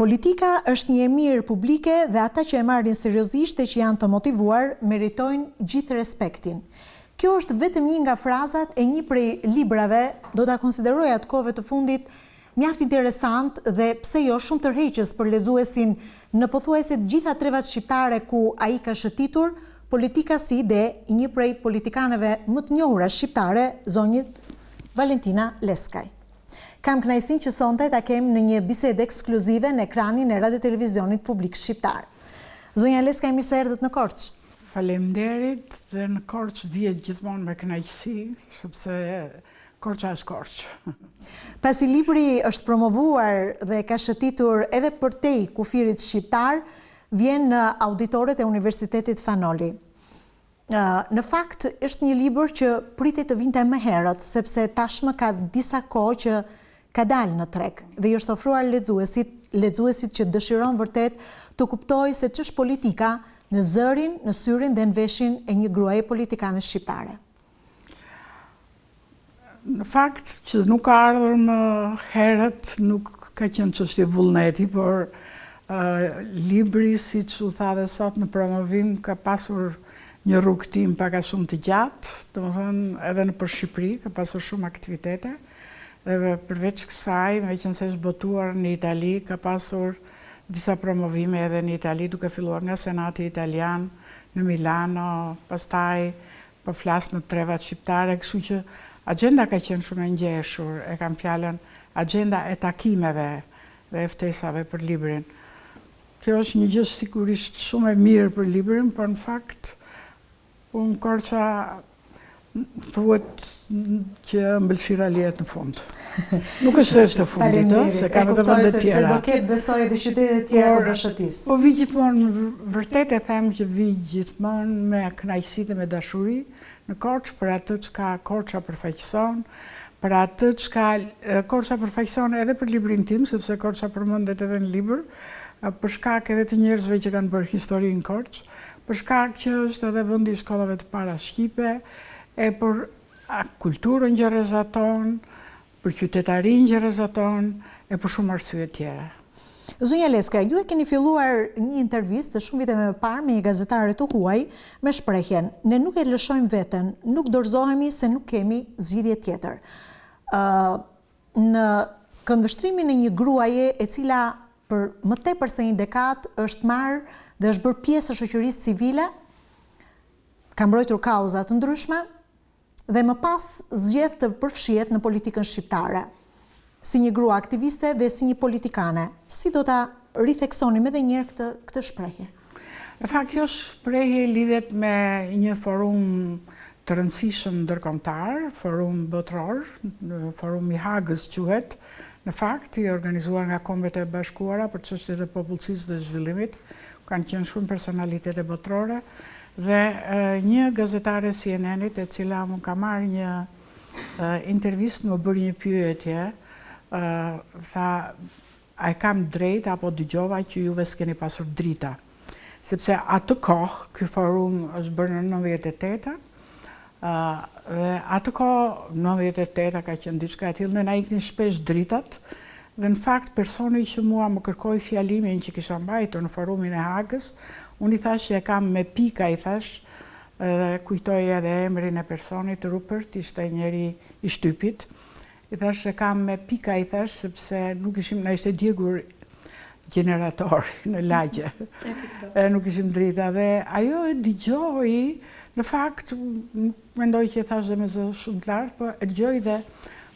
Politika është një e mirë publike dhe ata që e marrin seriozisht e që janë të motivuar meritojnë gjithë respektin. Kjo është vetëm një nga frazat e një prej librave, do ta konsideroja të kohëve të fundit mjaft interesant dhe pse jo shumë tërheqës për lexuesin në pothuajse të gjitha trevat shqiptare ku ai ka shëtitur politika si ide i një prej politikanëve më të njohura shqiptare, zonjit Valentina Leskaj. Kam kënaqësinë që sonte ta kem në një bisedë ekskluzive në ekranin e radio-televizionit publik shqiptar. Zonja Leskaj, mirë se erdhët në Korçë. Faleminderit, dhe në Korçë vihet gjithmonë me kënaqësi, sepse Korça është Korçë. Pasi libri është promovuar dhe ka shëtitur edhe përtej kufirit shqiptar, vjen në auditoret e Universitetit Fanoli. Në fakt, është një libër që pritej të vinte më herët, sepse tashmë ka disa kohë që ka dalë në treg dhe i është ofruar lexuesit që dëshiron vërtet të kuptojë se ç'është politika në zërin, në syrin dhe në veshin e një gruaje politikane shqiptare. Në fakt që nuk ka ardhur më herët, nuk ka qenë çështje vullneti, por libri, siç u tha dhe sot në promovim, ka pasur një rrugtim pak a shumë të gjatë, domethënë edhe nëpër Shqipëri ka pasur shumë aktivitete. Dhe përveç kësaj, meqense është botuar në Itali, ka pasur disa promovime edhe në Itali, duke filluar nga Senati Italian në Milano, pastaj po flas në trevat shqiptare, kështu që agenda ka qenë shumë e ngjeshur, e kam fjalën agenda e takimeve dhe e ftesave për librin. Kjo është një gjë sigurisht shumë e mirë për librin, por në fakt unë Korça thuhet që ëmbëlsira lihet në fund. Nuk është e fundit, se ka edhe vende të tjera. Se do ketë besoj edhe qytete të tjera kur do shëtis. Po vi gjithmonë, vërtet e them që vi gjithmonë me kënaqësi dhe me dashuri në Korçë për atë çka Korça përfaqëson, për atë çka Korça përfaqëson edhe për librin tim, sepse Korça përmendet edhe në libër, për shkak edhe të njerëzve që kanë bërë histori në Korçë, për shkak që është edhe vendi i shkollave të para shqipe, e për kulturën që rrezaton, për qytetarin që rrezaton, e për shumë arsye tjera. Zonja Leskaj, ju e keni filluar një intervistë shumë vite më parë me një gazetare të huaj me shprehjen: ne nuk e lëshojmë veten, nuk dorëzohemi se nuk kemi zgjidhje tjetër. Në këndvështrimin e një gruaje e cila për më tepër se një dekadë është marrë dhe është bërë pjesë e shoqërisë civile, ka mbrojtur kauza të ndryshme dhe më pas zgjedh të përfshihet në politikën shqiptare, si një grua aktiviste dhe si një politikane. Si do ta ritheksonim edhe një herë këtë shprehje? Në fakt, kjo shprehje lidhet me një forum të rëndësishëm ndërkombëtar, forum botror, forum i Hagës quhet, në fakt i organizuar nga Kombet e Bashkuara për çështjet e popullsisë dhe zhvillimit, kanë qenë shumë personalitete botrore, dhe një gazetare CNN-it e cila më ka marrë një intervistë, më bëri një pyetje, tha, a e kam drejt apo dëgjova që juve s'keni pasur drita? Sepse atë kohë, ky forum është bërë në 98, dhe atë kohë, 98 ka qenë diçka e tillë, ne na iknin shpesh dritat, dhe në fakt personi që mua më kërkoi fjalimin që kisha mbajtur në forumin e Hagës, unë i thash që e kam me pika, i thash, dhe kujtoj edhe emrin e personit, Rupert, ishte njeri i shtypit, i thash e kam me pika, i thash, sepse nuk ishim, na ishte djegur generatori në lagje, nuk ishim drita, dhe ajo e dëgjoi, në fakt, mendoj që i thash dhe me zë shumë të lartë, po e dëgjoj dhe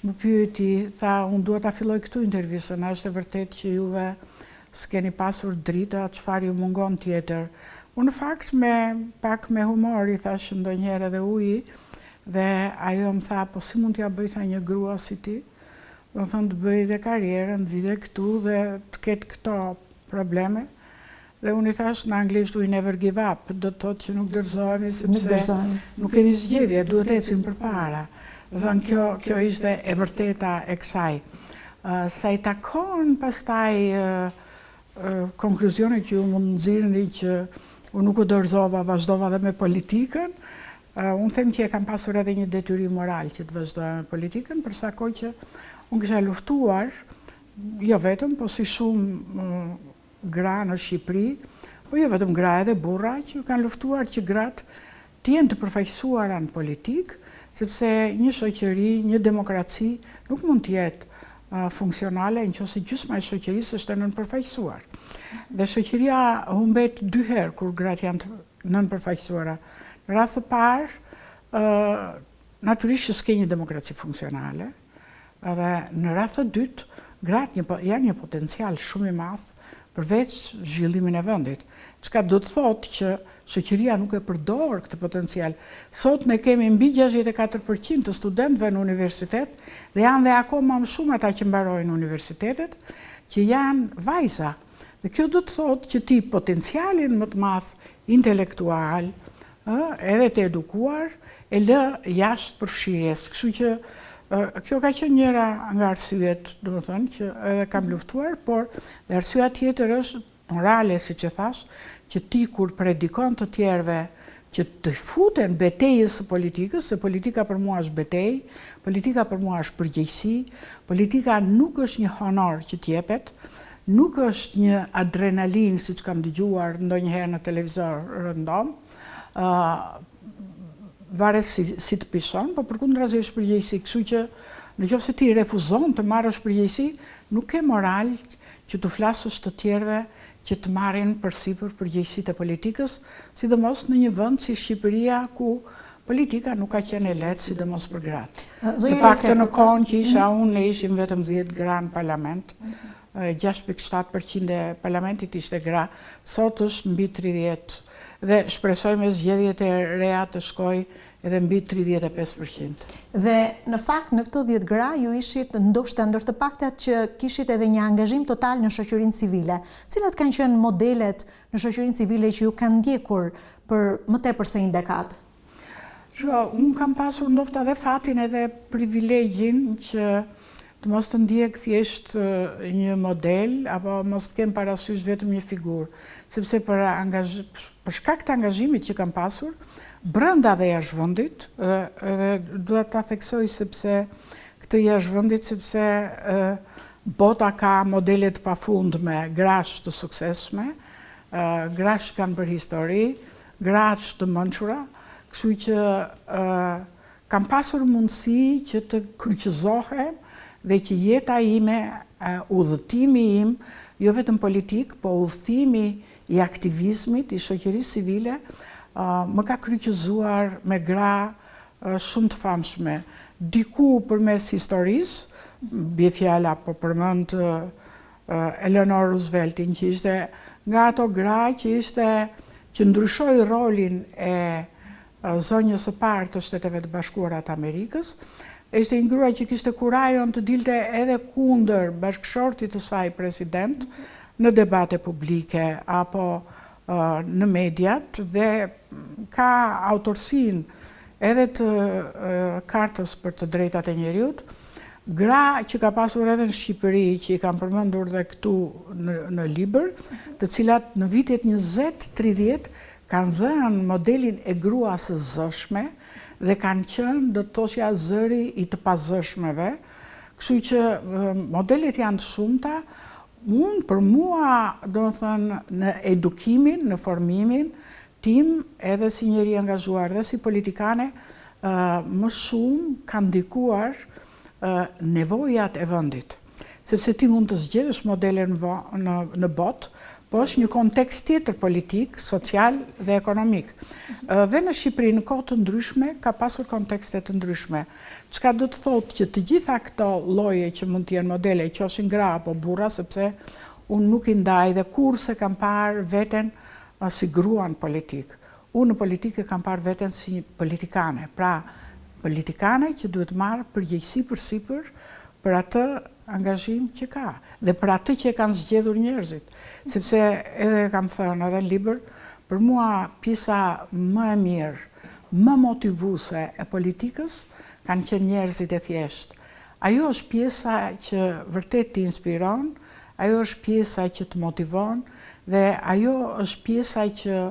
më pyeti, tha, unë duhet ta filloj këtu intervistën, a është e vërtet që juve s'keni pasur drita, çfarë ju mungon tjetër? Unë në fakt pak me humor i thash ndonjëherë edhe uji, dhe ajo më tha, po si mund t'ja bëjta një grua si ti? Do thënë të bëj dhe karrierën, vide këtu dhe të ketë këto probleme. Dhe unë i thash në anglisht we never give up, do të thotë që nuk dorëzohemi sepse nuk kemi zgjedhje, duhet ecim përpara. Do thënë kjo ishte e vërteta e kësaj. Sa i takon pastaj konkluzionit që ju mund nxirrni që unë nuk u dorëzova, vazhdova dhe me politikën, unë them që e kam pasur edhe një detyrim moral që të vazhdoja me politikën, përsa kohë që unë kisha luftuar jo vetëm, po si shumë gra në Shqipëri, po jo vetëm gra edhe burra që kanë luftuar që gratë të jenë të përfaqësuara në politikë, sepse një shoqëri, një demokraci nuk mund të jetë funksionale nëse gjysma e shoqërisë është e nënpërfaqësuar. Dhe shoqëria humbet 2 herë kur gratë janë të nënpërfaqësuara. Në radhë të parë, natyrisht që s'ke një demokraci funksionale, dhe në radhë të dytë, gratë janë një potencial shumë i madh përveç zhvillimin e vendit. Çka do të thotë që shoqëria nuk e përdor këtë potencial. Sot ne kemi mbi 64% të studentëve në universitet dhe janë dhe akoma më shumë ata që mbarojnë universitetet, që janë vajza. Dhe kjo do të thotë që ti potencialin më të madh intelektual, edhe të edukuar, e lë jashtë përfshirjes. Kështu që kjo ka qenë njëra nga arsyet, domethënë që edhe kam luftuar, por dhe arsyeja tjetër është morale, siç e thash, që ti kur predikon të tjerëve që të futen betejës së politikës, se politika për mua është betejë, politika për mua është përgjegjësi, politika nuk është një honor që t'jepet, nuk është një adrenalin, siç kam dëgjuar ndonjëherë në televizor rëndom, varet si të pishon, po përkundrazi është përgjegjësi, kështu që nëse ti refuzon të marrësh përgjegjësi, nuk ke moral që të flasësh të tjerëve që të marrin përsipër përgjegjësitë e politikës, sidomos në një vend si Shqipëria ku politika nuk ka qenë e lehtë, sidomos për gratë. Të paktën në kohën që isha unë, ne ishim vetëm 10 gra në parlament, 6.7% e parlamentit ishte gra, sot është mbi 30%, dhe shpresojmë zgjedhjet e reja të shkoj edhe mbi 35%. Dhe në fakt në këto 10 gra ju ishit ndoshta ndër të paktat që kishit edhe një angazhim total në shoqërinë civile. Cilat kanë qenë modelet në shoqërinë civile që ju kanë ndjekur për më tepër se një dekadë? Unë kam pasur ndofta dhe fatin edhe privilegjin që të mos të ndjek thjesht një model, apo mos të kem parasysh vetëm një figurë, sepse për shkak të angazhimit që kam pasur, brenda dhe jashtë vendit, dhe duhet ta theksoj sepse këtë jashtë vendit, sepse bota ka modele të pafundme, grash të suksesshme, grash kanë bërë histori, grash të mençura, kështu që kam pasur mundësi që të kryqëzohem dhe që jeta ime, udhëtimi im, jo vetëm politik, po udhëtimi i aktivizmit, i shoqërisë civile, më ka kryqëzuar me gra shumë të famshme. Diku përmes historisë, bie fjala po përmend Eleanor Rooseveltin, që ishte nga ato gra që ndryshoi rolin e zonjës së parë të Shteteve të Bashkuara të Amerikës. Ishte një gruaj që kishte kurajon të dilte edhe kundër bashkëshortit të saj president në debate publike apo në mediat, dhe ka autorsinë edhe të kartës për të drejtat e njeriut, gra që ka pasur edhe në Shqipëri, që i kam përmendur dhe këtu në libër, të cilat në vitet 20-30 kanë dhënë modelin e gruas së zëshme, dhe kanë qenë, do të thoshja, zëri i të pazëshmeve, kështu që modelet janë të shumta. Unë, për mua, do të thënë, në edukimin, në formimin tim, edhe si njeri angazhuar dhe si politikane, më shumë kanë ndikuar nevojat e vendit. Sepse ti mund të zgjedhësh modele në botë, po është një kontekst tjetër politik, social dhe ekonomik. Dhe në Shqipëri në kohë të ndryshme ka pasur kontekste të ndryshme. Çka do të thotë që të gjitha këto lloje që mund të jenë modele, qofshin gra apo burra, sepse unë nuk i ndaj dhe kurse kam parë veten si gruan politik. Unë në politikë kam parë veten si politikane. Pra, politikane që duhet marrë përgjegjësi përsipër për atë angazhim që ka, dhe për atë që e kanë zgjedhur njerëzit. Sepse edhe kam thënë edhe në libër, për mua pjesa më e mirë, më motivuese e politikës kanë qenë njerëzit e thjeshtë. Ajo është pjesa që vërtet të inspiron, ajo është pjesa që të motivon, dhe ajo është pjesa që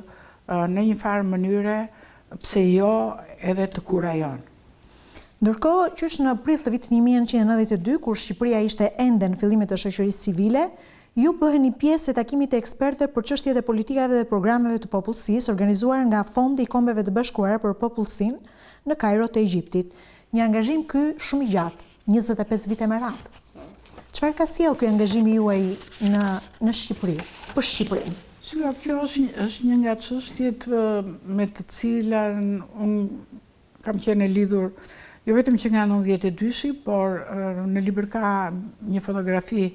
në një farë mënyre, pse jo, edhe të kurajon. Ndërkohë që është në prill të vitit 1992, kur Shqipëria ishte ende në fillimet të shoqërisë civile, ju bëheni pjesë e takimit të ekspertëve për çështjet e politikave dhe programeve të popullsisë organizuar nga Fondi i Kombeve të Bashkuara për Popullsinë në Kairo të Egjiptit. Një angazhim ky shumë i gjatë, 25 vite me radhë. Çfarë ka sjellë ky angazhimi juaj në Shqipëri, për Shqipërinë? Kjo është një nga çështjet me të cilën unë kam qenë lidhur, jo vetëm që nga 92-shi, por në libër ka një fotografi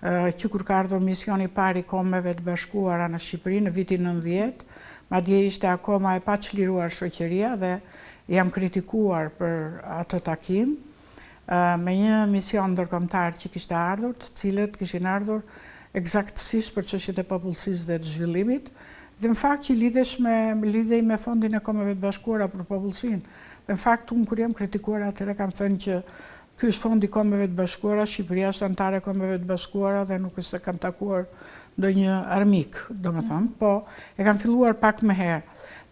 që kur ka ardhur misioni i parë i Kombeve të Bashkuara në Shqipëri në vitin 90, madje ishte akoma e pa çliruar shoqëria dhe jam kritikuar për atë takim me një mision ndërkombëtar që kishte ardhur, të cilët kishin ardhur eksaktësisht për çështjet e popullsisë dhe të zhvillimit, dhe në fakt që lidhej me Fondin e Kombeve të Bashkuara për Popullsinë. Në fakt, unë kur jam kritikuar atëherë kam thënë që ky është Fondi i Kombeve të Bashkuara, Shqipëria është anëtare e Kombeve të Bashkuara dhe nuk është se kam takuar ndonjë armik, domethënë, po e kam filluar pak më herë.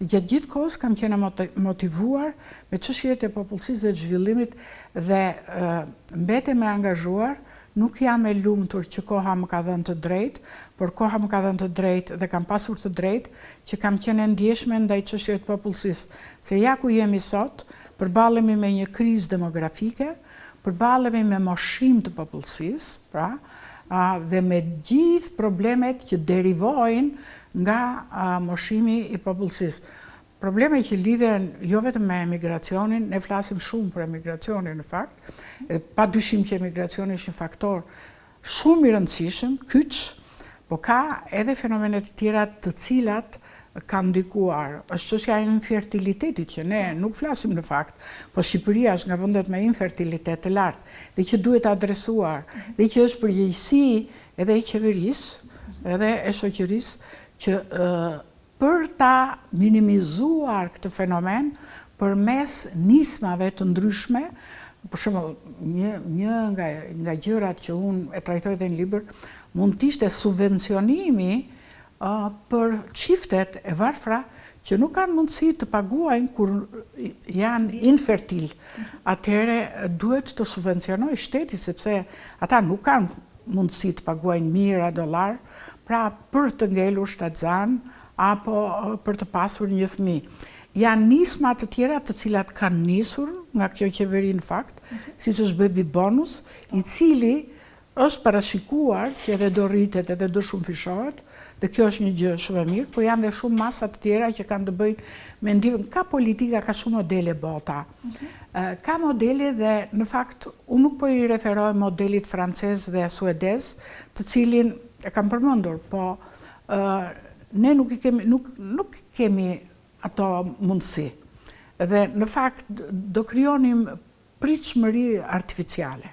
Gjatë gjithë kohës kam qenë motivuar me çështjet e popullsisë dhe të zhvillimit dhe mbetem e angazhuar. Nuk jam e lumtur që koha më ka dhënë të drejtë, por koha më ka dhënë të drejtë dhe kam pasur të drejtë që kam qenë ndjeshme ndaj çështjeve të popullsisë. Se ja ku jemi sot, përballemi me një krizë demografike, përballemi me moshim të popullsisë, pra, dhe me gjithë problemet që derivojnë nga moshimi i popullsisë. Probleme që lidhen jo vetëm me emigracionin, ne flasim shumë për emigracionin në fakt, pa dyshim që emigracioni është një faktor shumë i rëndësishëm, kyç, po ka edhe fenomenet tjera të cilat kanë ndikuar. Është çështja e infertilitetit që ne nuk flasim në fakt, po Shqipëria është nga vendet me infertilitet të lartë dhe që duhet adresuar, dhe që është përgjegjësi edhe e qeverisë, edhe e shoqërisë që për ta minimizuar këtë fenomen përmes nismave të ndryshme. Për shembull, një nga gjërat që unë e trajtoj edhe në libër mund të ishte subvencionimi për çiftet e varfra që nuk kanë mundësi të paguajnë kur janë infertil. Atëherë duhet të subvencionojë shteti sepse ata nuk kanë mundësi të paguajnë mijëra dollar, pra për të ngelur shtatzan apo për të pasur një fëmijë. Janë nisma të tjera të cilat kanë nisur nga kjo qeveri në fakt, siç është baby bonus, i cili është parashikuar që edhe do rritet edhe do shumë fishohet, dhe kjo është një gjë shumë e mirë, po janë dhe shumë masa të tjera që kanë të bëjnë me ndihmën. Ka politika, ka shumë modele bota. Ka modele dhe në fakt unë nuk po i referoj modelit francez dhe suedez, të cilin e kam përmendur, po ne nuk kemi ato mundësi. Dhe në fakt do krijonim pritshmëri artificiale.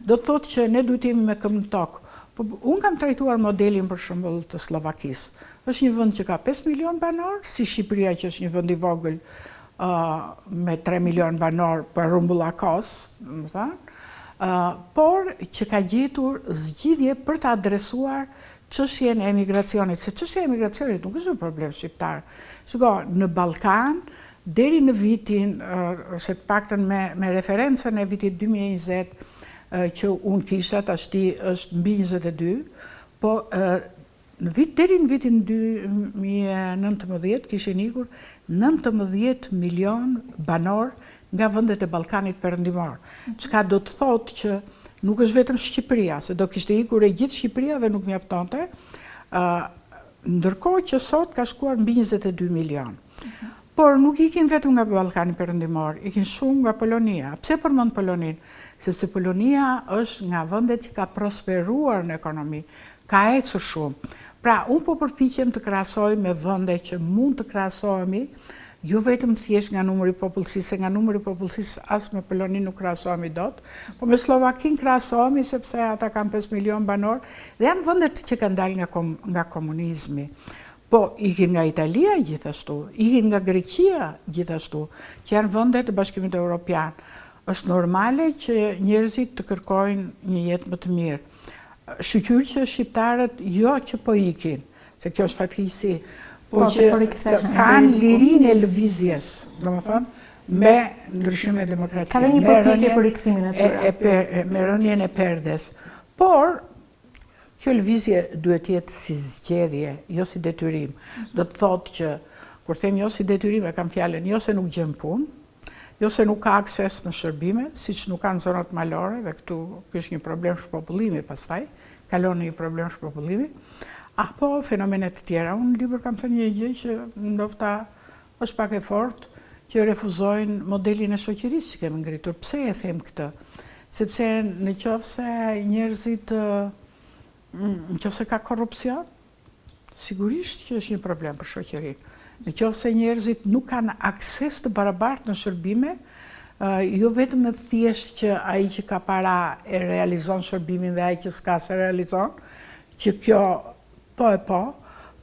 Do të thotë që ne duhet jemi me këmbë në tokë. Po unë kam trajtuar modelin për shembull të Slovakisë. Është një vend që ka 5 milion banor, si Shqipëria që është një vend i vogël me 3 milion banor për rumbullakos, por që ka gjetur zgjidhje për të adresuar çështjen e emigracionit, se çështja e emigracionit nuk është një problem shqiptar. Shiko, në Ballkan, deri në vitin, ose të paktën me referencën e vitit 2020, që unë kisha, tashti është mbi 22, po deri në vitin 2019 kishin ikur 19 milion banor nga vendet e Ballkanit Perëndimor. Çka do të thotë që nuk është vetëm Shqipëria, se do kishte ikur e gjithë Shqipëria dhe nuk mjaftonte, ndërkohë që sot ka shkuar mbi 22 milion. Por nuk ikin vetëm nga Ballkani Perëndimor, ikin shumë nga Polonia. Pse përmend Poloninë? Sepse Polonia është nga vendet që ka prosperuar në ekonomi, ka ecur shumë. Pra, unë po përpiqem të krahasoj me vende që mund të krahasohemi, jo vetëm thjesht nga numri i popullsisë, nga numri i popullsisë as me Poloninë nuk krahasohemi dot, po me Slovakinë krahasohemi sepse ata kanë 5 milion banor dhe janë vendet që kanë dalë nga komunizmi. Po ikin nga Italia gjithashtu, ikin nga Greqia gjithashtu, që janë vende të Bashkimit Evropian. Është normale që njerëzit të kërkojnë një jetë më të mirë. Shqyr që shqiptarët jo që po ikin, se kjo është fatkeqësi, po që kanë lirinë e lëvizjes, domethënë, me ndryshime demokratike. Ka dhe një përpjekje për rikthimin e tyre. Me rënien e perdes. Por, kjo lëvizje duhet jetë si zgjedhje, jo si detyrim. Do të thotë që, kur them jo si detyrim, e kam fjalën, jo se nuk gjen punë, jo se nuk ka akses në shërbime, siç nuk kanë zonat malore, dhe këtu është një problem shpopullimi pastaj, kalon një problem shpopullimi, apo fenomenet të tjera. Unë në libër kam thënë një gjë që ndofta është pak e fortë, që refuzojnë modelin e shoqërisë që kemi ngritur. Pse e them këtë? Sepse në qoftë se njerëzit, në qoftë se ka korrupsion, sigurisht që është një problem për shoqërinë. Në qoftë se njerëzit nuk kanë akses të barabartë në shërbime, jo vetëm e thjesht që ai që ka para e realizon shërbimin dhe ai që s'ka se realizon, që kjo po,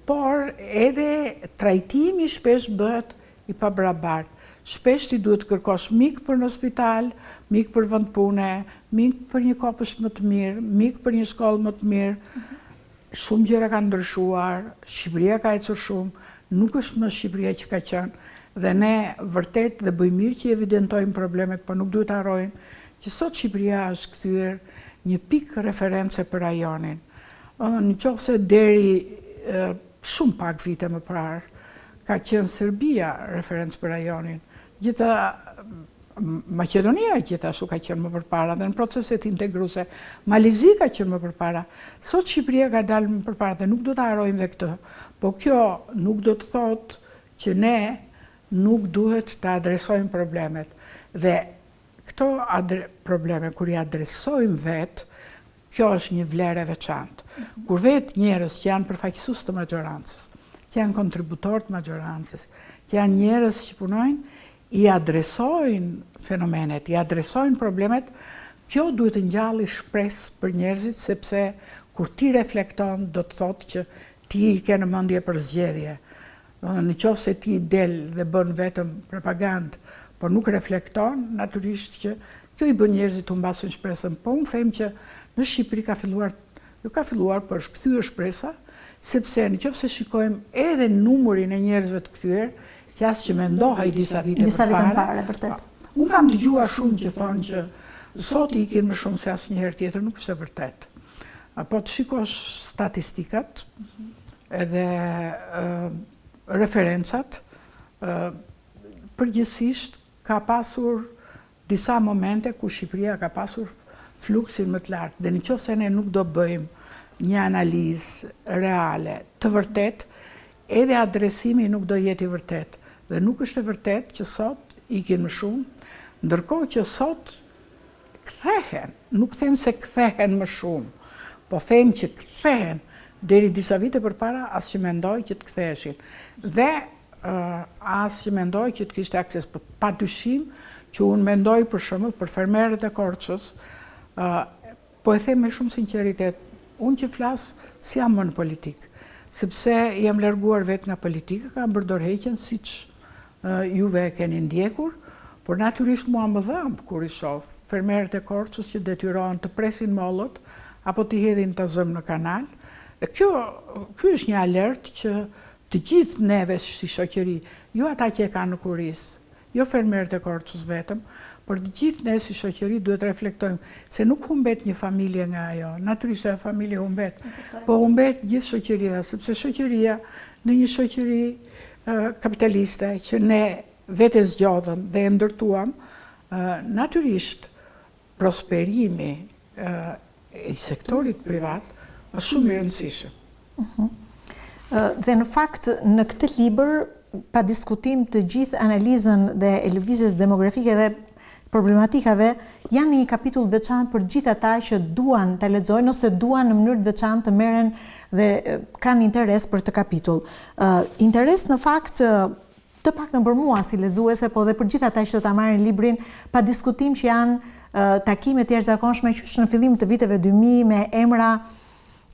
por edhe trajtimi shpesh bëhet i pabarabartë. Shpesh ti duhet kërkosh mik për në spital, mik për vend pune, mik për një kopësht më të mirë, mik për një shkollë më të mirë. Shumë gjëra kanë ndryshuar, Shqipëria ka ecur shumë, nuk është më Shqipëria që ka qenë, dhe ne vërtet dhe bëjmë mirë që evidentojmë problemet, por nuk duhet harrojmë që sot Shqipëria është kthyer një pikë reference për rajonin. Në qoftë se deri shumë pak vite më parë ka qenë Serbia referencë për rajonin. Maqedonia gjithashtu ka qenë më përpara dhe në proceset integruese. Malizi ka qenë më përpara. Sot Shqipëria ka dalë më përpara dhe nuk do të harrojmë dhe këtë. Po kjo nuk do të thotë që ne nuk duhet të adresojmë problemet. Dhe këto probleme, kur i adresojmë vetë, kjo është një vlerë e veçantë. Kur vetë njerëz që janë përfaqësues të majorancës, që janë kontributor të majorancës, që janë njerëz që punojnë, i adresojnë fenomenet, i adresojnë problemet, kjo duhet të ngjallë shpresë për njerëzit, sepse kur ti reflekton, do të thotë që ti i ke në mendje për zgjedhje. Në qoftë se ti del dhe bën vetëm propagandë, por nuk reflekton, natyrisht që kjo i bën njerëzit të humbasin shpresën. Po unë them që në Shqipëri ka filluar, por është kthyer shpresa, sepse në qoftë se shikojmë edhe numrin e njerëzve të kthyer, që asë që mendohaj disa vite përpara, vërtet. Unë kam dëgjuar shumë që thonë që sot i ikin më shumë se asnjëherë tjetër, nuk është e vërtet. Po të shikosh statistikat edhe referencat, përgjithsisht ka pasur disa momente ku Shqipëria ka pasur fluksin më të lartë. Dhe nëse ne nuk do bëjmë një analizë reale të vërtet, edhe adresimi nuk do jetë i vërtet. Dhe nuk është e vërtet që sot ikin më shumë, ndërkohë që sot kthehen, nuk them se kthehen më shumë, po them që kthehen deri disa vite përpara as që mendoj që të ktheheshin. Dhe as që mendoj që të kishte akses, pa dyshim që unë mendoj për shembull për fermerët e Korçës, po e them me shumë sinqeritet, unë që flas si jam më në politikë, sepse jam larguar vetë nga politika, kam bërë dorëheqjen siç juve e keni ndjekur, por natyrisht mua më dhëmb kur i shoh fermerët e Korçës që detyrohen të presin mollot apo të hedhin të zëm në kanal. Ky është një alert që të gjithë neve si shoqëri, jo ata që e kanë në kuris, jo fermerët e Korçës vetëm, por të gjithë ne si shoqëri duhet reflektojmë se nuk humbet një familje nga ajo. Natyrisht ajo familje humbet, po humbet gjithë shoqëria, sepse shoqëria në një shoqëri kapitaliste që ne vetë zgjodhëm dhe e ndërtuam, natyrisht prosperimi i sektorit privat është shumë i rëndësishëm. Dhe në fakt në këtë libër, pa diskutim të gjithë analizën dhe e lëvizjes demografike dhe problematikave, janë një kapitull veçantë për gjithë ata që duan të lexojnë ose duan në mënyrë të veçantë të merren dhe kanë interes për të kapitull. Interes në fakt të paktën për mua si lexuese, po dhe për gjithë ata që do ta marrin librin, pa diskutim që janë takime të jashtëzakonshme që në fillim të viteve 2000 me emra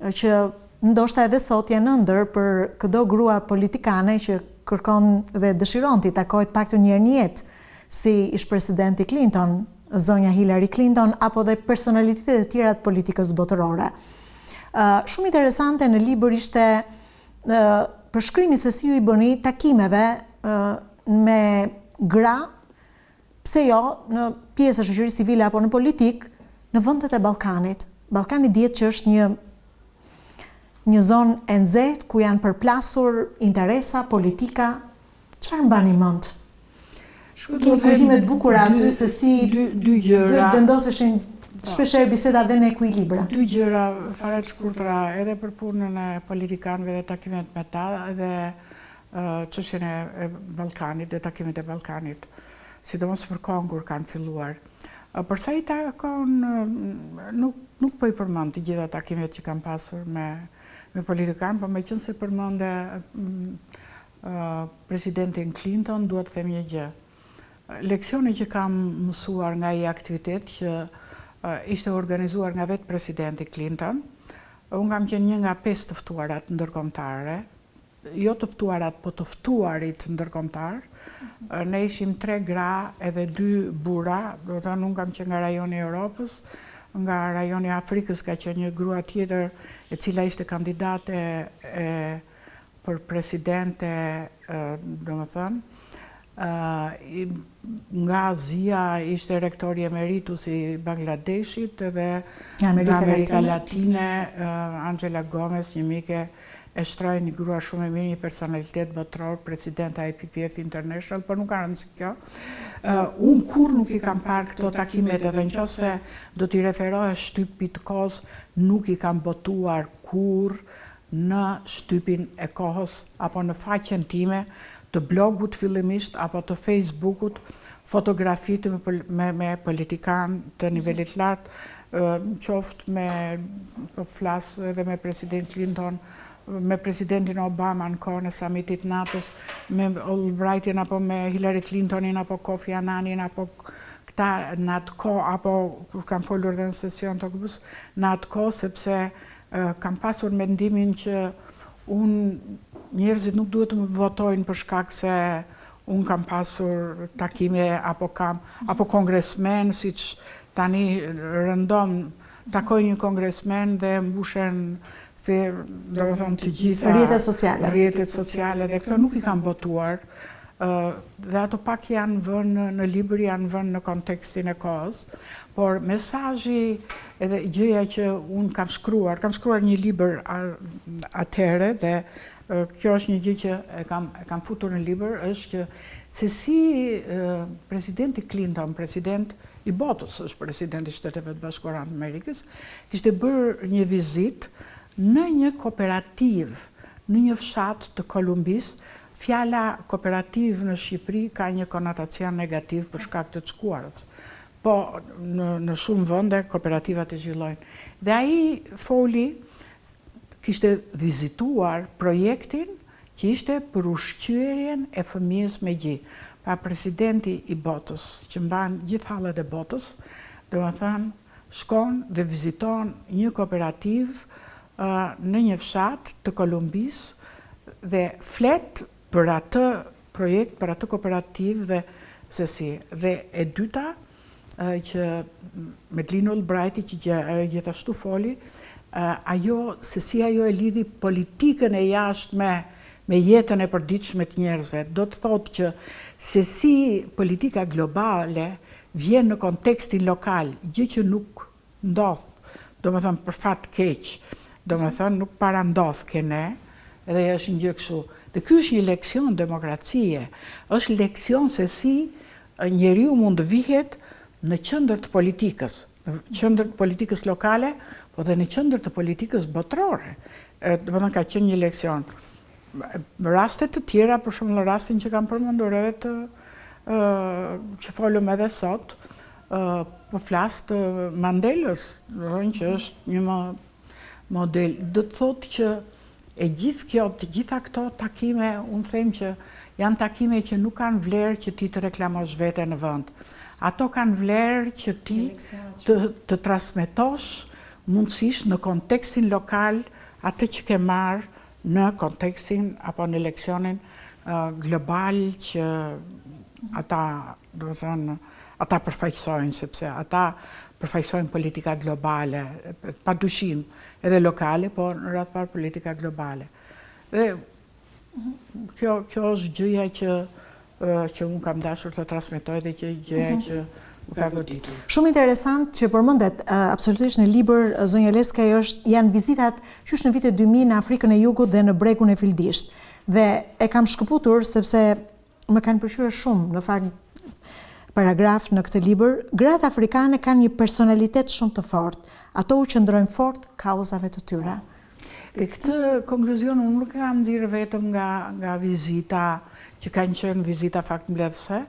që ndoshta edhe sot janë ëndër për çdo grua politikane që kërkon dhe dëshiron të takojë paktën një herë në jetë, si ish-presidenti Clinton, zonja Hillary Clinton, apo dhe personalitetet të tjera të politikës botërore. Shumë interesante në libër ishte përshkrimi se si ju i bëni takimeve me gra pse jo, në pjesë e shoqërisë civile apo në politik, në vendet e Ballkanit. Ballkani dihet që është një zonë e nxehtë ku janë përplasur interesa, politika. Çfarë mbani mend? Kemi kujtime të bukura aty se si dy gjëra vendoseshin shpeshherë biseda dhe në ekuilibra. Dy gjëra fare të shkurtra edhe për punën e politikanëve dhe takimet me ta, edhe çështjen e Ballkanit dhe takimet e Ballkanit, sidomos për kohën kur kanë filluar. Përsa i takon, nuk po i përmend të gjitha takimet që kanë pasur me politikanë, por meqense përmende presidentin Clinton, duhet të them një gjë. Leksioni që kam mësuar nga ai aktivitet që ishte organizuar nga vetë presidenti Clinton, unë kam qenë një nga 5 të ftuarat ndërkombëtare, jo të ftuarat, po të ftuarit ndërkombëtar. Ne ishim 3 gra edhe 2 burra, do të thënë unë kam qenë nga rajoni i Europës, nga rajoni i Afrikës ka qenë një grua tjetër e cila ishte kandidate për presidente, domethënë, nga Azia ishte rektori emeritus i Bangladeshit edhe nga Amerika Latine, Angela Gomez, një mike e shtrojnë, një grua shumë e mirë, një personalitet botror, presidenta e IPPF International, por nuk ka rëndësi kjo. Unë kur nuk i kam parë këto takimet, edhe nëse do t'i referohe shtypit kohës, nuk i kam botuar kur në shtypin e kohës apo në faqen time të blogut fillimisht apo të Facebookut, fotografit me politikan të nivelit lartë, qoftë po flas edhe me president Clinton, me presidentin Obama në kohën e summitit NATO-s, me Albrightin apo me Hillary Clintonin apo Kofi Annanin apo këta në atë kohë, apo kur kam folur dhe në sesion të grupës, në atë kohë sepse kam pasur mendimin që njerëzit nuk duhet të më votojnë për shkak se unë kam pasur takime apo kongresmen, siç tani rëndom takoj një kongresmen dhe mbushen të gjitha rrjetet sociale dhe këto nuk i kam botuar. Dhe ato pak janë vënë në libër, janë vënë në kontekstin e kohës, por mesazhi edhe gjëja që unë kam shkruar një libër atëherë dhe kjo është një gjë që e kam futur në libër, është që se si presidenti Clinton, president i botës, është president i Shteteve të Bashkuara të Amerikës, kishte bërë një vizitë në një kooperativ, në një fshat të Kolumbisë. Fjala kooperativ në Shqipëri ka një konotacion negativ për shkak të shkuarës, po në shumë vende kooperativat e zhvillojnë. Dhe ai foli, kishte vizituar projektin që ishte për ushqyerjen e fëmijës me gjë. Pa presidenti i botës, që mban gjithë hallet e botës, domethënë shkon dhe viziton një kooperativ në një fshat të Kolumbisë dhe flet për atë projekt, për atë kooperativ dhe se si. Dhe e dyta, që Madeleine Albrighti që gjithashtu foli, se si ajo e lidhi politikën e jashtme me jetën e përditshme të njerëzve. Do të thotë që se si politika globale vjen në kontekstin lokal, gjë që nuk ndodh, domethënë për fat keq, domethënë nuk parandodh ke ne, edhe është një gjë kështu. Dhe ky është një leksion demokracie, është leksion se si njeriu mund të vihet në qendër të politikës, në qendër të politikës lokale, po dhe në qendër të politikës botrore. Domethënë ka qenë një leksion. Raste të tjera, për shembull rastin që kam përmendur edhe që folëm edhe sot, po flas të Mandelës, që është një model. Do të thotë që e gjithë kjo, të gjitha këto takime, unë them që janë takime që nuk kanë vlerë që ti të reklamosh vete në vend. Ato kanë vlerë që ti të transmetosh mundësisht në kontekstin lokal atë që ke marrë në kontekstin apo në leksionin global që ata, do të thënë, ata përfaqësojnë, sepse ata përfaqësojnë politika globale, pa dyshim edhe lokale, por në radhë parë politika globale. Dhe kjo është gjëja që që unë kam dashur të transmetoj dhe gjë që ka goditur. Shumë interesant që përmendet absolutisht në libër zonja Leskaj janë vizitat qysh në vitet 2000 në Afrikën e Jugut dhe në Bregun e Fildisht. Dhe e kam shkëputur sepse më kanë pëlqyer shumë në fakt paragraf në këtë libër. Gratë afrikane kanë një personalitet shumë të fortë. Ato u qëndrojnë fort kauzave të tyre. E këtë konkluzion unë nuk kam nxjerrë vetëm nga vizita që kanë qenë vizita faktmbledhëse.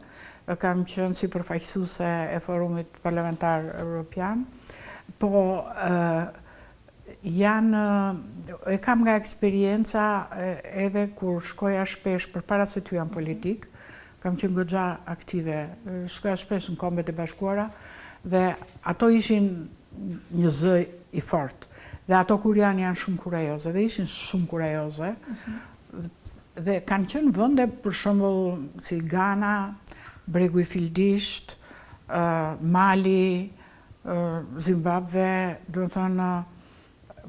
Kam qenë si përfaqësuese e Forumit Parlamentar Evropian, po e kam nga eksperienca edhe kur shkoja shpesh përpara se ty jam politik, kam qenë goxha aktive, shkoja shpesh në Kombet e Bashkuara dhe ato ishin një zë i fortë. Dhe ato kur janë shumë kurajoze dhe ishin shumë kurajoze dhe kanë qenë vende për shembull si Ghana, Bregu i Fildisht, Mali, Zimbabwe, do të thënë,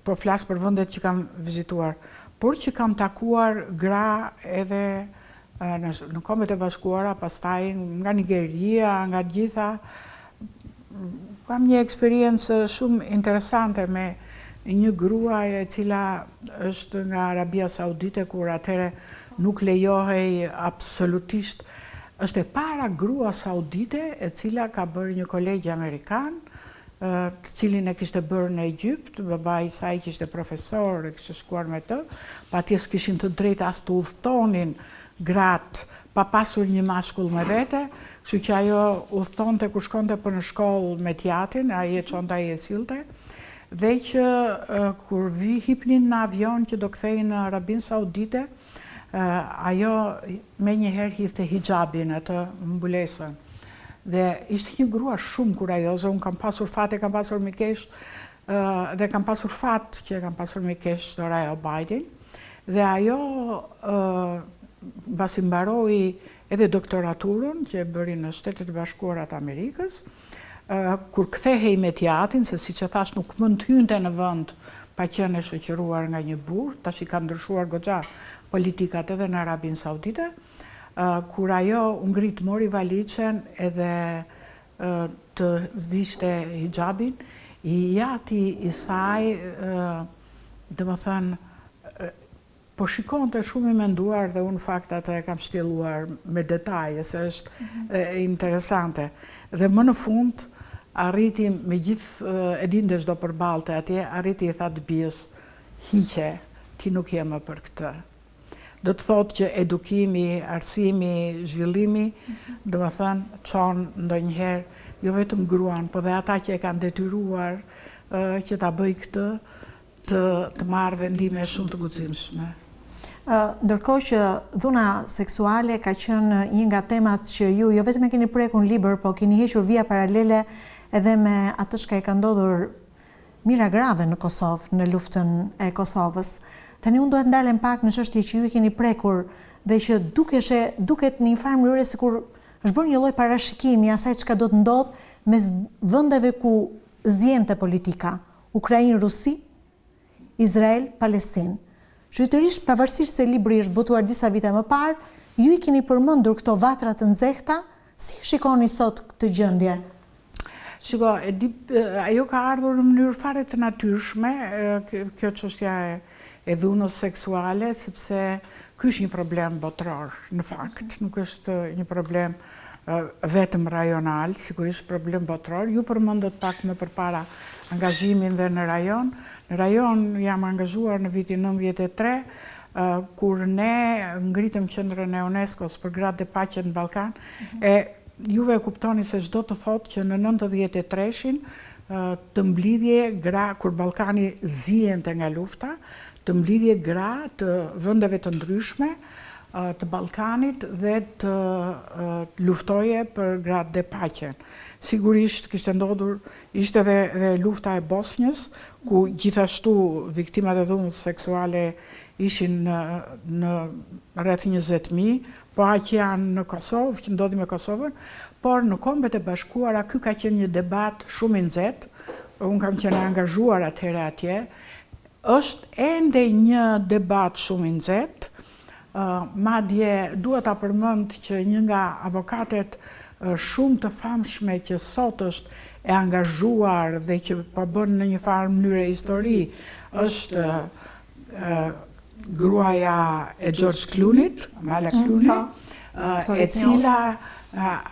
po flas për vendet që kam vizituar, por që kam takuar gra edhe në Kombet e Bashkuara, pastaj nga Nigeria, nga gjitha. Kam një eksperiencë shumë interesante me një gruaj e cila është nga Arabia Saudite, kur atëre nuk lejohej absolutisht. Është e para grua saudite e cila ka bërë një kolegj amerikan, të cilin e kishte bërë në Egypt, babai i saj kishte profesor, e kishte shkuar me të, patjetër s'kishin të drejtë as të udhtonin gratë pa pasur një mashkull me vete, kështu që ajo udhtonte kur shkonte për në shkollë me tjatin, ai e çonte, ai e sillte, dhe që kur hipnin në avion që do kthehej në Arabinë Saudite, ajo me njëherë hidhte hijabin, atë mbulesën. Dhe ishte një grua shumë kurajoze, unë kam pasur fat, kam pasur mikesh, dhe kam pasur fat që kam pasur mikesh të Raja Obajdin. Dhe ajo, mbasi mbaroi edhe doktoraturën që e bëri në Shtetet e Bashkuara të Amerikës, kur kthehej me tjatin, se siç e thash nuk mund të hynte në vend pa qenë e shoqëruar nga një burr, tash i ka ndryshuar goxha politikat edhe në Arabinë Saudite, kur ajo u ngrit mori valixhen edhe të vishte hijabin, i jati i saj, domethënë, po shikonte shumë i menduar dhe unë fakt atë e kam shtjelluar me detaje, se është interesante. Dhe më në fund, arriti me gjithë e dinte çdo përballte atje, arriti i tha të bijës, hiqe, ti nuk je më për këtë. Do të thotë që edukimi, arsimi, zhvillimi, do të thënë, çon ndonjëherë jo vetëm gruan, po dhe ata që e kanë detyruar që ta bëj këtë, të marrë vendime shumë të guximshme. Ndërkohë që dhuna seksuale ka qenë një nga temat që ju jo vetëm e keni prekur në libër, po keni hequr vija paralele edhe me atë që ka ndodhur mira grave në Kosovë, në luftën e Kosovës. Tani unë duhet ndalem pak në çështje që ju i keni prekur dhe që duket në një farë mënyrë sikur është bërë një lloj parashikimi asaj çka do të ndodh mes vendeve ku zgjente politika, Ukrainë, Rusi, Izrael, Palestinë. Zyrtarisht, pavarësisht se libri është botuar disa vite më parë, ju i keni përmendur këto vatra të nxehta, si shikoni sot këtë gjendje? Shiko, ajo ka ardhur në mënyrë fare të natyrshme, kjo çështja e dhunës seksuale, sepse ky është një problem botror, në fakt, nuk është një problem vetëm rajonal, sigurisht problem botror. Ju përmendët pak më përpara angazhimin dhe në rajon. Në rajon jam angazhuar në vitin 93, kur ne ngritëm qendrën e UNESCO-s për gratë dhe paqe në Ballkan, e juve e kuptoni se çdo të thotë që në 93-shin të mblidhje gra, kur Ballkani zihente nga lufta, të mblidhje gra të vendeve të ndryshme të Ballkanit dhe të luftoje për gratë dhe paqen. Sigurisht kishte ndodhur, ishte edhe lufta e Bosnjës, ku gjithashtu viktimat e dhunës seksuale ishin në rreth 20.000, po aq janë në Kosovë, që ndodhi me Kosovën, por në Kombet e Bashkuara ky ka qenë një debat shumë i nxehtë. Unë kam qenë angazhuar atëherë atje. Është ende një debat shumë i nxehtë, Madje duhet ta përmend që një nga avokatet shumë të famshme që sot është e angazhuar dhe që po bën në një farë mënyrë histori është gruaja e George Clooneyt, Mala Clooney, e cila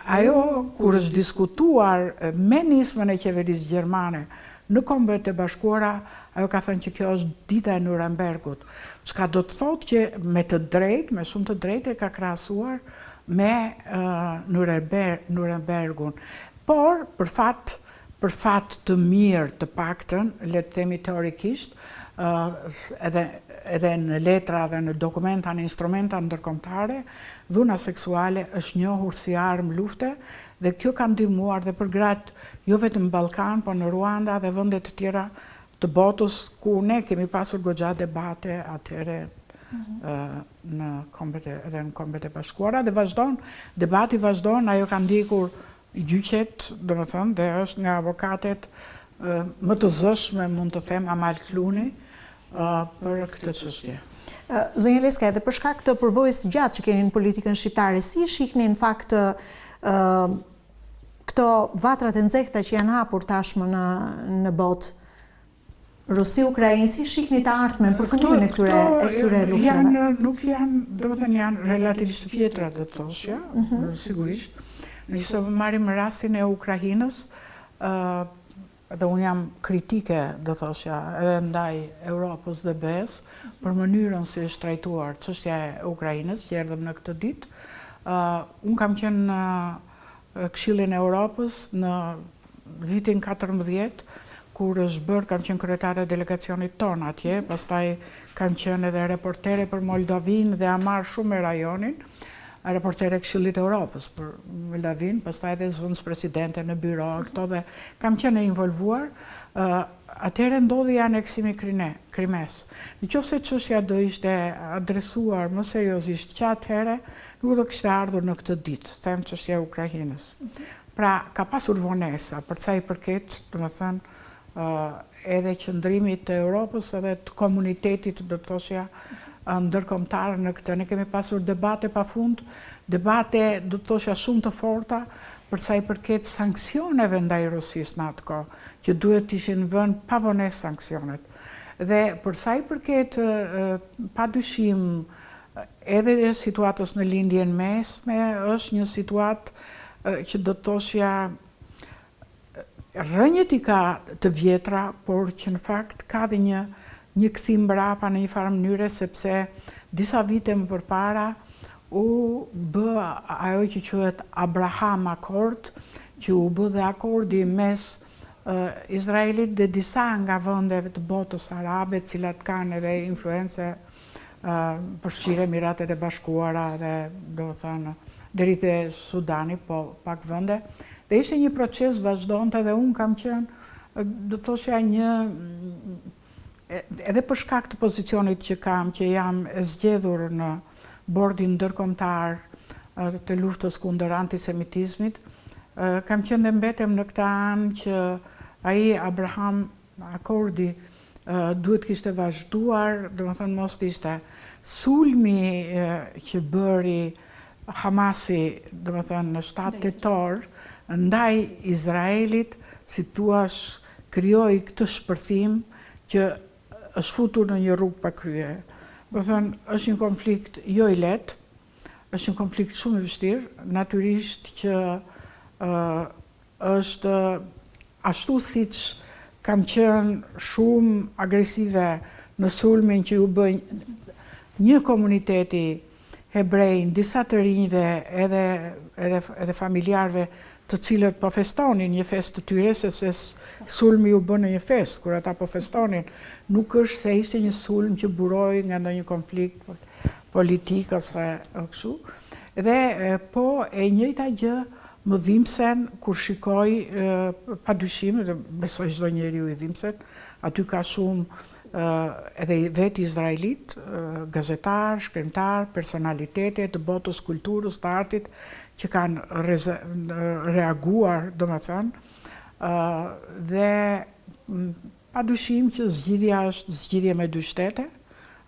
ajo kur është diskutuar me nismën e qeverisë gjermane në Kombet e Bashkuara, ajo ka thënë që kjo është dita e Nurembergut. Çka do të thotë që me të drejtë, me shumë të drejtë e ka krahasuar me Nurembergun. Por për fat të mirë të paktën, le të themi teorikisht, edhe në letra dhe në dokumenta, në instrumenta ndërkombëtare, dhuna seksuale është njohur si armë lufte dhe kjo ka ndihmuar dhe për gratë jo vetëm në Ballkan, por në Ruanda dhe vende të tjera të botës ku ne kemi pasur goxha debate atëherë në Kombet e Bashkuara dhe debati vazhdon, ajo ka ndjekur gjyqet, domethënë, dhe është nga avokatet më të zëshme, mund të them, Amal Clooney, për këtë çështje. Zonja Leska, edhe për shkak të përvojës gjatë që keni në politikën shqiptare, si shihni në fakt këto vatrat e nxehta që janë hapur tashmë në botë? Rusi, Ukrainë, si shihni të ardhmen për përfundimin e këtyre luftave? Nuk janë, domethënë janë relativisht të vjetra, do të thoshja, sigurisht. Nëse marrim rastin e Ukrainës, dhe unë jam kritike, do thoshja, edhe ndaj Europës dhe BE-s për mënyrën si është trajtuar çështja e Ukrainës, që erdhëm në këtë ditë. Unë kam qenë në Këshillin e Europës në vitin 14, kur është bërë, kam qenë kryetare e delegacionit ton atje, pastaj kam qenë edhe reportere për Moldovin dhe Amar shumë e rajonin, reportere e Këshillit e Europës për Moldovin, pastaj edhe zëvendëspresidente në byro, këto dhe kam qenë e involvuar. Atëherë ndodhi aneksimi Krimes. Nëse çështja do ishte adresuar më seriozisht që atëherë, nuk do kishte ardhur në këtë ditë, them çështja e Ukrainës. Pra, ka pasur vonesa për sa i përket, domethënë, edhe qëndrimit të Europës edhe të komunitetit, do të thoshja, ndërkombëtar në këtë. Ne kemi pasur debate pafund, debate, do të thoshja, shumë të forta për sa i përket sanksioneve ndaj Rusisë në atë kohë, që duhet të ishin vënë pavonesë sanksionet. Dhe për sa i përket padyshim edhe situatës në lindjen mesme, është një situatë që do të thoshja rënjët i ka të vjetra, por që në fakt ka dhe një kthim mbrapa në një farë mënyre, sepse disa vite më përpara u bë ajo që quhet Abraham Accord, që u bë dhe akordi mes Izraelit dhe disa nga vendeve të botës arabe, cilat kanë edhe influence përfshirë Emiratet e Bashkuara dhe do të thënë deri te Sudani, po pak vende. Dhe ishte një proces vazhdonte dhe unë kam qenë, do të thoshja edhe për shkak të pozicionit që kam, që jam e zgjedhur në bordin ndërkombëtar të luftës kundër antisemitizmit, kam qenë dhe mbetem në këtë anë që ai Abraham Akordi duhet kishte vazhduar, domethënë mos ishte sulmi që bëri Hamasi, domethënë në 7 tetor, ndaj Izraelit, si thuash, krijoi këtë shpërthim që është futur në një rrugë pa krye. Domethënë, është një konflikt jo i lehtë, është një konflikt shumë i vështirë, natyrisht që është ashtu siç kam qenë shumë agresive në sulmin që u bë një komuniteti hebrej, disa të rinjve edhe familjarve të cilët po festonin një fest të tyre, sepse sulmi u bë në një fest, kur ata po festonin, nuk është se ishte një sulm që buroi nga ndonjë konflikt politik ose kështu. Dhe po e njëjta gjë më dhimbsen kur shikoj padyshim, dhe besoj çdo njeriu i dhimbset, aty ka shumë edhe vetë izraelit, gazetar, shkrimtar, personalitete të botës kulturës, të artit, që kanë reaguar, domethënë, dhe padyshim që zgjidhja është zgjidhje me 2 shtete,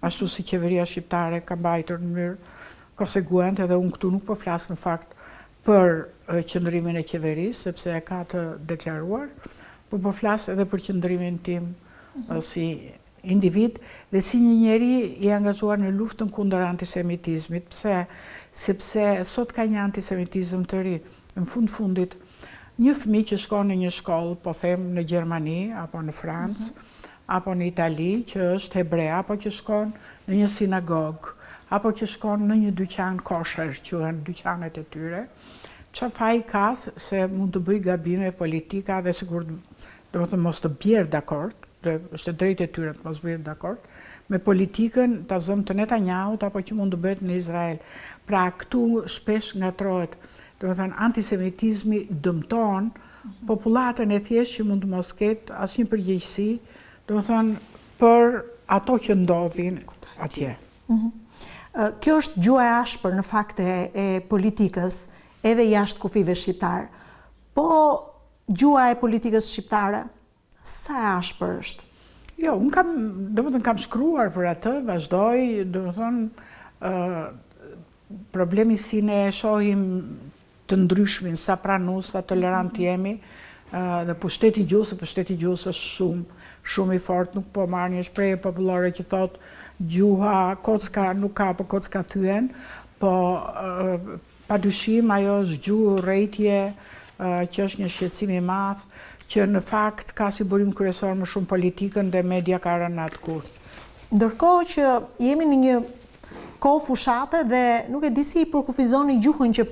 ashtu si qeveria shqiptare ka mbajtur në mënyrë konsekuente, dhe unë këtu nuk po flas në fakt për qëndrimin e qeverisë, sepse e ka të deklaruar, por po flas edhe për qëndrimin tim si individ dhe si një njeri i angazhuar në luftën kundër antisemitizmit. Pse? Sepse sot ka një antisemitizëm të ri. Në fundit, një fëmijë që shkon në një shkollë, po them në Gjermani, apo në Francë, apo në Itali, që është hebrea, apo që shkon në një sinagogë, apo që shkon në një dyqan kosher, quhen dyqanet e tyre, çfarë faji ka se mund të bëj gabime politika dhe sigur domethënë mos të bjerë dakord, dhe është e drejtë e tyre të mos bjerë dakord me politikën ta zëm të Netanyahut apo që mund të bëhet në Izrael. Pra këtu shpesh ngatrohet, domethënë antisemitizmi dëmton popullatën e thjeshtë që mund të mos ketë asnjë përgjegjësi, domethënë për ato që ndodhin atje. Kjo është gjua e ashpër në fakt e politikës edhe jashtë kufive shqiptar. Po gjua e politikës shqiptare, sa e ashpër është? Jo, unë kam shkruar për atë, vazhdoj, problemi si ne shohim të ndryshmin, sa pranues, sa tolerant jemi, dhe pushteti gjuhës është shumë i fort, nuk po marrë një shprehje popullore që thot gjuha kocka nuk ka, po kocka thyen, po padyshim ajo është gjuhë urrejtje, që është një shqetësim i madh, që në fakt ka si burim kryesor më shumë politikën dhe media ka rënë atë kurth. Ndërkohë që jemi në një kohë fushate dhe nuk e di si i përkufizoni gjuhën që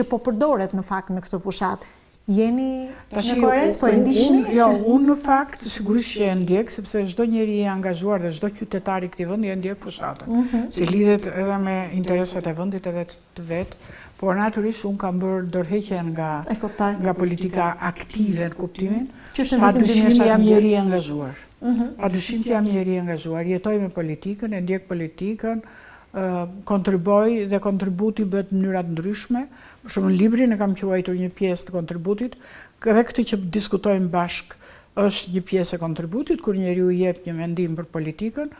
po përdoret në fakt në këtë fushatë. Jeni në koherencë, po e ndiqni? Jo, unë në fakt sigurisht që e ndjek, sepse çdo njeri i angazhuar dhe çdo qytetar i këtij vendi e ndjek fushatën. Si lidhet edhe me interesat e vendit edhe të vet, por natyrisht unë kam bërë dorëheqjen nga politika aktive në kuptimin. Padyshim që jam njeri i angazhuar. Padyshim që jam njeri i angazhuar, jetoj me politikën, e ndjek politikën, kontriboj dhe kontributi bëhet në mënyra të ndryshme. Për shembull, librin e kam quajtur një pjesë të kontributit, dhe këtë që diskutojmë bashk është një pjesë e kontributit, kur njeriu jep një mendim për politikën.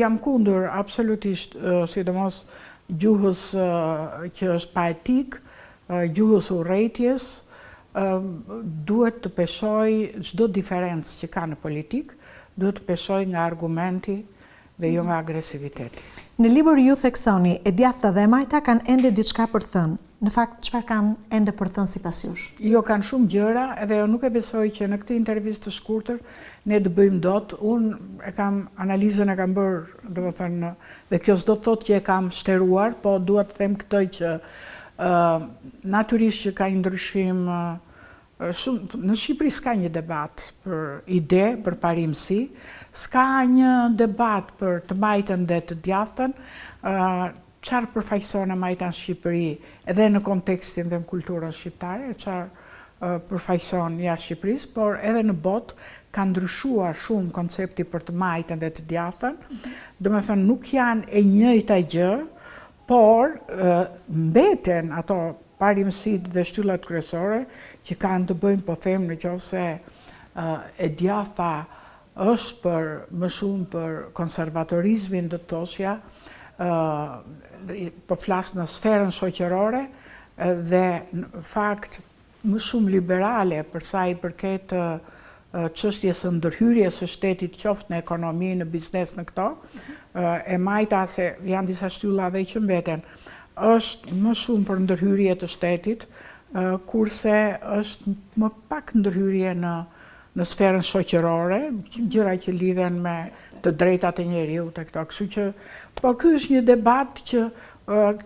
Jam kundër absolutisht, sidomos gjuhës që është pa etik, gjuhës urrejtjes, duhet të peshoj çdo diferencë që ka në politikë, duhet të peshoj nga argumenti dhe jo nga agresiviteti. Në libër ju theksoni, e djathta dhe e majta kanë ende diçka për thënë. Në fakt, çfarë kanë ende për thënë sipas jush? Jo, kanë shumë gjëra, edhe jo nuk e besoj që në këtë intervistë të shkurtër ne të bëjmë dot. Unë analizën e kam bërë, domethënë, dhe kjo s'do të thotë që e kam shteruar, po dua të them këtë që natyrisht që ka një ndryshim shumë. Në Shqipëri s'ka një debat për ide, për parimësi, s'ka një debat për të majtën dhe të djathtën, çfarë përfaqëson e majta në Shqipëri edhe në kontekstin dhe në kulturën shqiptare, çfarë përfaqëson jashtë Shqipërisë, por edhe në botë ka ndryshuar shumë koncepti për të majtën dhe të djathtën. Domethënë nuk janë e njëjta gjë, por mbeten ato parimësit dhe shtyllat kryesore që kanë të bëjnë, po them, nëse e djathta është më shumë për konservatorizmin dhe thoshja, po flas në sferën shoqërore dhe në fakt më shumë liberale për sa i përket çështjes së ndërhyrjes së shtetit qoftë në ekonomi, në biznes, në këto, e majta se janë disa shtylla dhe që mbeten, është më shumë për ndërhyrje të shtetit, kurse është më pak ndërhyrje në sferën shoqërore, gjëra që lidhen me të drejtat e njeriut e këto. Kështu që, po ky është një debat që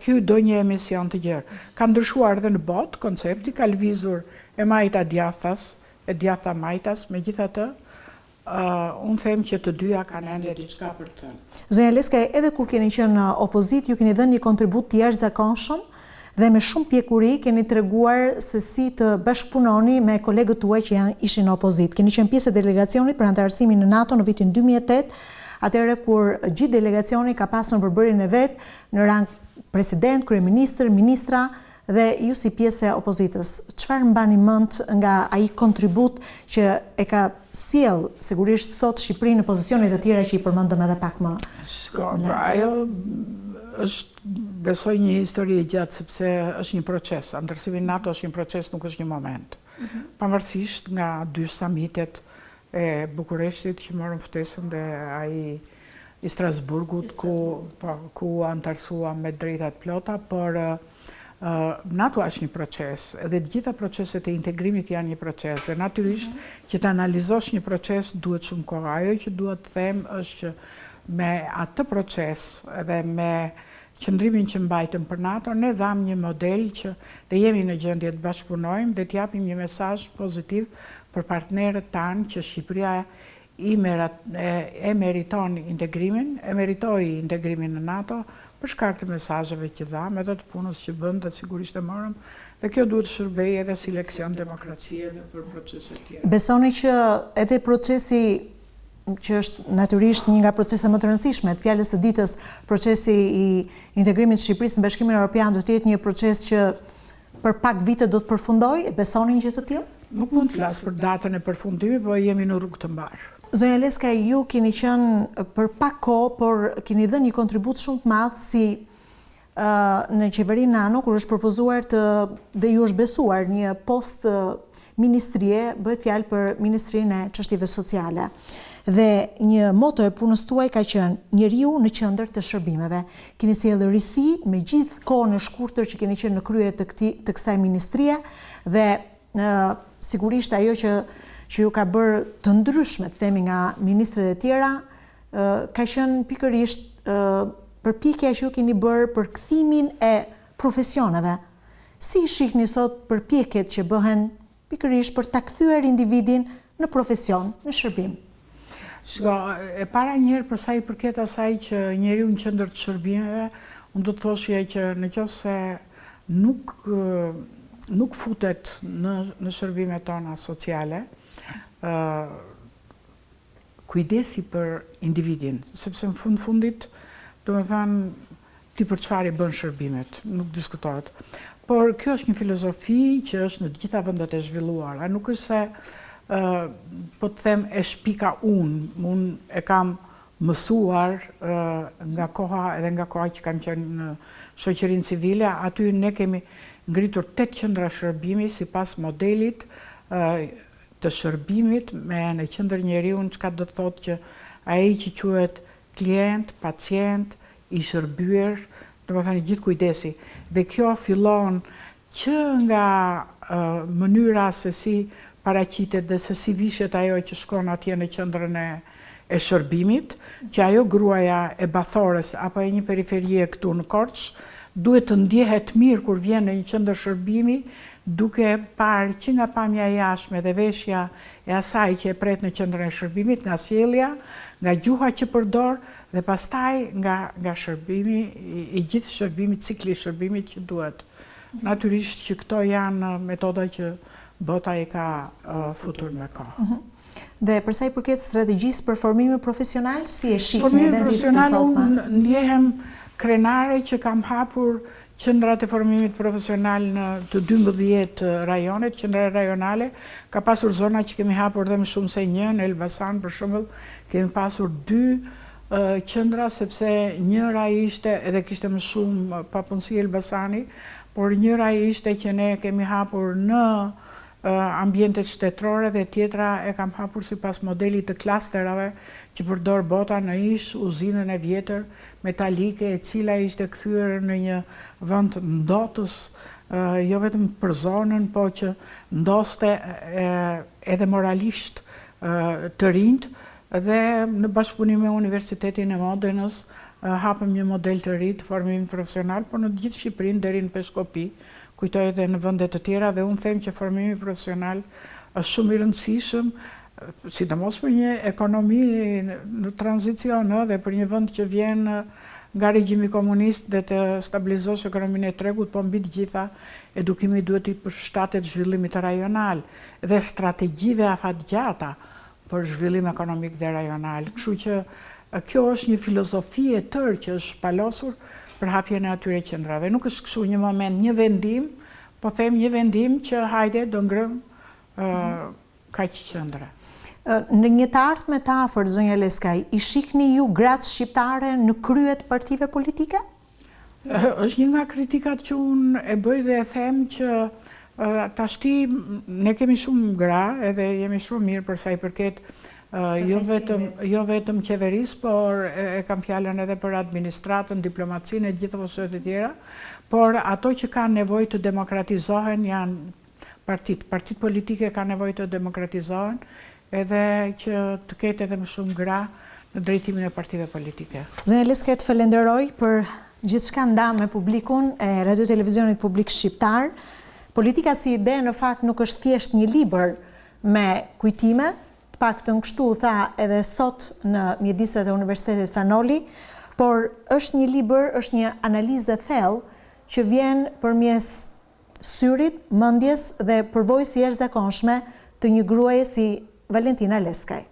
ky do një emision të gjerë. Ka ndryshuar edhe në botë koncepti, ka lëvizur e majta djathtas, e djathta majtas, megjithatë, unë them që të dyja kanë ende diçka për të thënë. Zonja Leska, edhe kur keni qenë opozit, ju keni dhënë një kontribut të jashtëzakonshëm dhe me shumë pjekuri keni treguar se si të bashkëpunoni me kolegët tuaj që ishin opozit. Keni qenë pjesë e delegacionit për antarësimin në NATO në vitin 2008, atëherë kur gjithë delegacioni ka pasur përbërjen e vet në rang president, kryeministër, ministra Dhe ju si pjesë e opozitës, çfarë mbani mend nga ai kontribut që e ka sjell sigurisht sot Shqipërinë në pozicione të tjera që i përmendëm edhe pak më? Ajo është, besoj, një histori e gjatë, sepse është një proces. Antarësimi NATO është një proces, nuk është një moment. Pavarësisht nga 2 summitet e Bukureshtit që morën ftesën dhe ai i Strasburgut ku antarësua me drejtat plota, por NATO është një proces, edhe të gjitha proceset e integrimit janë një proces, dhe natyrisht që të analizosh një proces duhet shumë kohë. Ajo që duhet të them është që me atë proces edhe me qëndrimin që mbajtëm për NATO, ne dham një model që ne jemi në gjendje të bashkëpunojmë dhe të japim një mesazh pozitiv për partnerët tanë që Shqipëria e meriton integrimin, e meritoi integrimin në NATO për shkak të mesazheve që dham, edhe të punës që bën dhe sigurisht e morëm, dhe kjo duhet të shërbejë edhe si leksion demokracie dhe për procese tjera. Besoni që edhe procesi që është natyrisht një nga proceset më të rëndësishme, të fjalës së ditës, procesi i integrimit të Shqipërisë në Bashkimin Evropian do të jetë një proces që për pak vite do të përfundojë? Besoni një gjë të tillë? Nuk mund të flas për datën e përfundimit, por jemi në rrugë të mbar. Zonja Leska, ju keni qenë për pak kohë, por keni dhënë një kontribut shumë të madh si në qeverinë nano, kur është propozuar dhe ju është besuar një post ministrie, bëhet fjalë për Ministrinë e Çështjeve Sociale. Dhe një moto e punës tuaj ka qenë njeriu në qendër të shërbimeve. Keni sjellë risi me gjithë kohën e shkurtër që keni qenë në krye të kësaj ministrie, dhe sigurisht ajo që ju ka bërë të ndryshme, të themi, nga ministret e tjera, ka qenë pikërisht përpjekja që ju keni bërë për kthimin e profesioneve. Si shihni sot përpjekjet që bëhen pikërisht për ta kthyer individin në profesion, në shërbim? Shko, e para njëherë për sa i përket asaj që njeriu në qendër të shërbimeve, unë do të thoshja që nëse nuk futet në shërbimet tona sociale, kujdesi për individin, sepse në fundit, do me thënë, ti për çfarë i bën shërbimet, nuk diskutohet. Por kjo është një filozofi që është në të gjitha vendet e zhvilluara, nuk është se po të them e shpika unë e kam mësuar nga koha edhe nga koha që kam qenë në shoqërinë civile, aty ne kemi ngritur 8 qendra shërbimi sipas modelit të shërbimit me në qendër njeriun, çka do të thotë që ai që quhet klient, pacient, i shërbyer, domethënë gjithë kujdesi. Dhe kjo fillon që nga mënyra se si paraqitet dhe se si vishet ajo që shkon atje në qendrën e shërbimit, që ajo gruaja e Bathores apo e një periferie këtu në Korçë duhet të ndjehet mirë kur vjen në një qendër shërbimi, duke parë që nga pamja e jashtme dhe veshja e asaj që e pret në qendrën e shërbimit, nga sjellja, nga gjuha që përdor dhe pastaj nga shërbimi, i gjithë shërbimit, cikli i shërbimit që duhet. Natyrisht që këto janë metoda që bota i ka futur me kohë. Dhe përsa i përket strategjisë për formimin profesional, si e shihni Formimi edhe ditën e profesional, sotme? unë ndjehem krenare që kam hapur qendrat e formimit profesional në të 12 rajonet, qendra rajonale. Ka pasur zona që kemi hapur dhe më shumë se një, në Elbasan për shembull, kemi pasur 2 qendra, sepse njëra ishte, edhe kishte më shumë papunësi Elbasani, por njëra ishte që ne kemi hapur në ambientet shtetërore dhe tjetra e kam hapur sipas modelit të klasterave që përdor bota në ish uzinën e vjetër metalike, e cila ishte kthyer në një vend ndotës, jo vetëm për zonën, po që ndoste edhe moralisht të rinjt, dhe në bashkëpunim me Universitetin e Modenës hapëm një model të ri të formimit profesional, por në gjithë Shqipërinë deri në Peshkopi, kujtoj edhe në vende të tjera, dhe unë them që formimi profesional është shumë i rëndësishëm, sidomos për një ekonomi në tranzicion dhe për një vend që vjen nga regjimi komunist dhe të stabilizosh ekonominë e tregut, po mbi të gjitha edukimi duhet i përshtatet zhvillimit rajonal dhe strategjive afatgjata për zhvillim ekonomik dhe rajonal. Kështu që kjo është një filozofi e tërë që është palosur për hapjen e atyre qendrave. Nuk është kështu një moment, një vendim, po them një vendim që hajde do ngrëm kaq qendra. Në një të ardhme të afërt, zonja Leskaj, i shihni ju gratë shqiptare në krye të partive politike? Është një nga kritikat që unë e bëj dhe e them që tashti ne kemi shumë gra edhe jemi shumë mirë për sa i përket jo vetëm qeverisë, por e kam fjalën edhe për administratën, diplomacinë e gjithë fushët e tjera, por ato që kanë nevojë të demokratizohen janë partitë politike kanë nevojë të demokratizohen edhe që të ketë edhe më shumë gra në drejtimin e partive politike. Zonja Leskaj, të falenderoj për gjithçka nda me publikun e Radio Televizionit Publik Shqiptar. Politika si ide në fakt nuk është thjesht një libër me kujtime, të paktën kështu tha edhe sot në mjediset e Universitetit Fanoli, por është një libër, është një analizë thellë që vjen përmes syrit, mendjes dhe përvojës së jashtëzakonshme të një gruaje si Valentina Leskaj.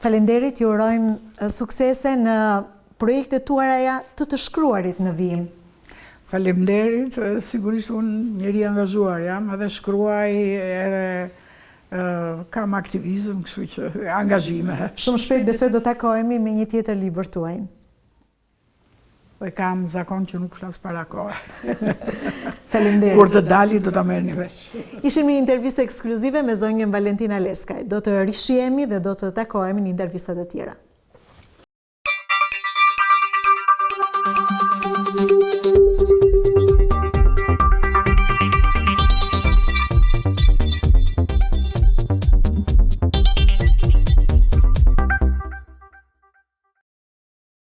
Faleminderit, ju urojmë suksese në projektet tuaja të shkruarit në vijim. Faleminderit, sigurisht unë njeri angazhuar jam, edhe shkruaj edhe kam aktivizëm, kështu që angazhime. Shumë shpejt besoj do takohemi me një tjetër libër tuaj. Po e kam zakon që nuk flas para kohë. Faleminderit. Kur të dali do ta merrni vesh. Ishim një intervistë ekskluzive me zonjën Valentina Leskaj. Do të rishihemi dhe do të takohemi në intervistat e tjera.